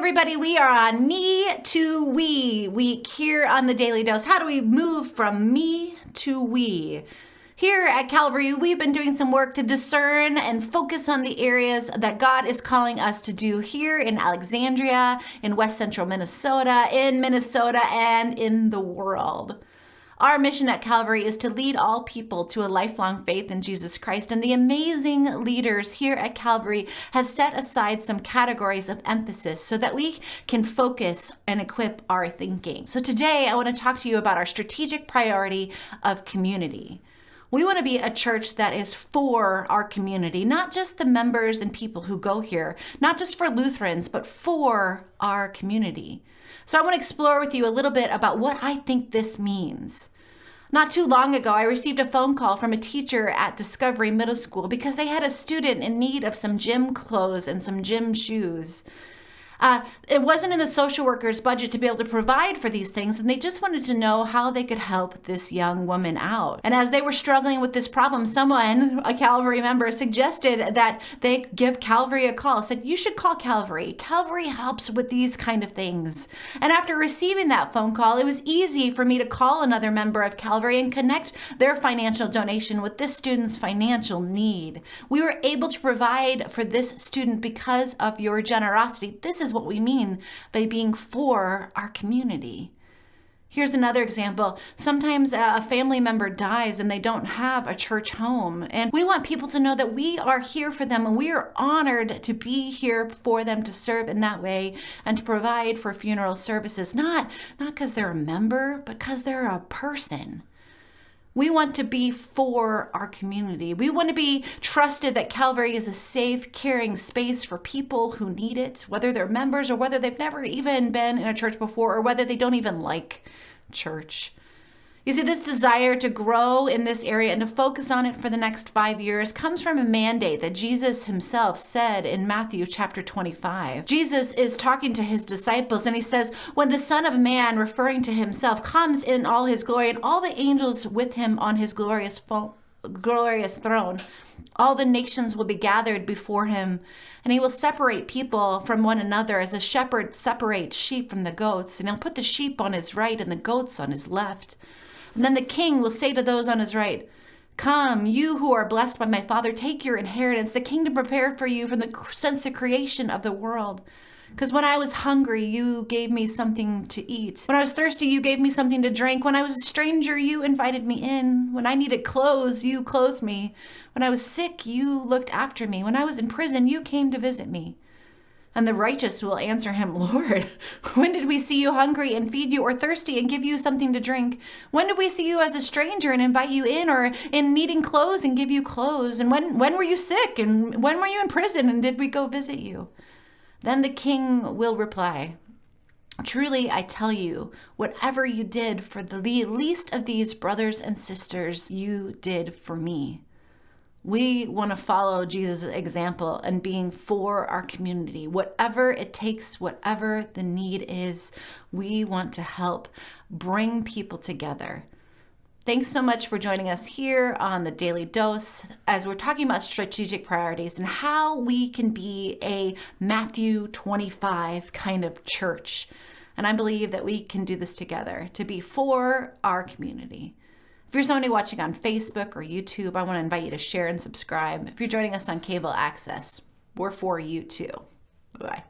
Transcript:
everybody, we are on Me to We week here on the Daily Dose. How do we move from me to we? Here at Calvary, we've been doing some work to discern and focus on the areas that God is calling us to do here in Alexandria, in West Central Minnesota, and in the world. Our mission at Calvary is to lead all people to a lifelong faith in Jesus Christ, and the amazing leaders here at Calvary have set aside some categories of emphasis so that we can focus and equip our thinking. So today, I want to talk to you about our strategic priority of community. We want to be a church that is for our community, not just the members and people who go here, not just for Lutherans, but for our community. So I want to explore with you a little bit about what I think this means. Not too long ago, I received a phone call from a teacher at Discovery Middle School because they had a student in need of some gym clothes and some gym shoes. It wasn't in the social worker's budget to be able to provide for these things, and they just wanted to know how they could help this young woman out. And as they were struggling with this problem, someone, a Calvary member, suggested that they give Calvary a call, said, you should call Calvary. Calvary helps with these kind of things. And after receiving that phone call, it was easy for me to call another member of Calvary and connect their financial donation with this student's financial need. We were able to provide for this student because of your generosity. This is what we mean by being for our community. Here's another example. Sometimes a family member dies and they don't have a church home. And we want people to know that we are here for them and we are honored to be here for them, to serve in that way and to provide for funeral services. Not because they're a member, but because they're a person. We want to be for our community. We want to be trusted that Calvary is a safe, caring space for people who need it, whether they're members or whether they've never even been in a church before or whether they don't even like church. You see, this desire to grow in this area and to focus on it for the next 5 years comes from a mandate that Jesus himself said in Matthew chapter 25. Jesus is talking to his disciples and he says, when the Son of Man, referring to himself, comes in all his glory and all the angels with him on his glorious throne, all the nations will be gathered before him, and he will separate people from one another as a shepherd separates sheep from the goats, and he'll put the sheep on his right and the goats on his left. And then the king will say to those on his right, come, you who are blessed by my Father, take your inheritance, the kingdom prepared for you since the creation of the world. Because when I was hungry, you gave me something to eat. When I was thirsty, you gave me something to drink. When I was a stranger, you invited me in. When I needed clothes, you clothed me. When I was sick, you looked after me. When I was in prison, you came to visit me. And the righteous will answer him, Lord, when did we see you hungry and feed you, or thirsty and give you something to drink? When did we see you as a stranger and invite you in, or in needing clothes and give you clothes? And when were you sick, and when were you in prison, and did we go visit you? Then the king will reply, truly, I tell you, whatever you did for the least of these brothers and sisters, you did for me. We want to follow Jesus' example and being for our community. Whatever it takes, whatever the need is, we want to help bring people together. Thanks so much for joining us here on the Daily Dose as we're talking about strategic priorities and how we can be a Matthew 25 kind of church. And I believe that we can do this together to be for our community. If you're somebody watching on Facebook or YouTube, I want to invite you to share and subscribe. If you're joining us on cable access, we're for you too. Bye-bye.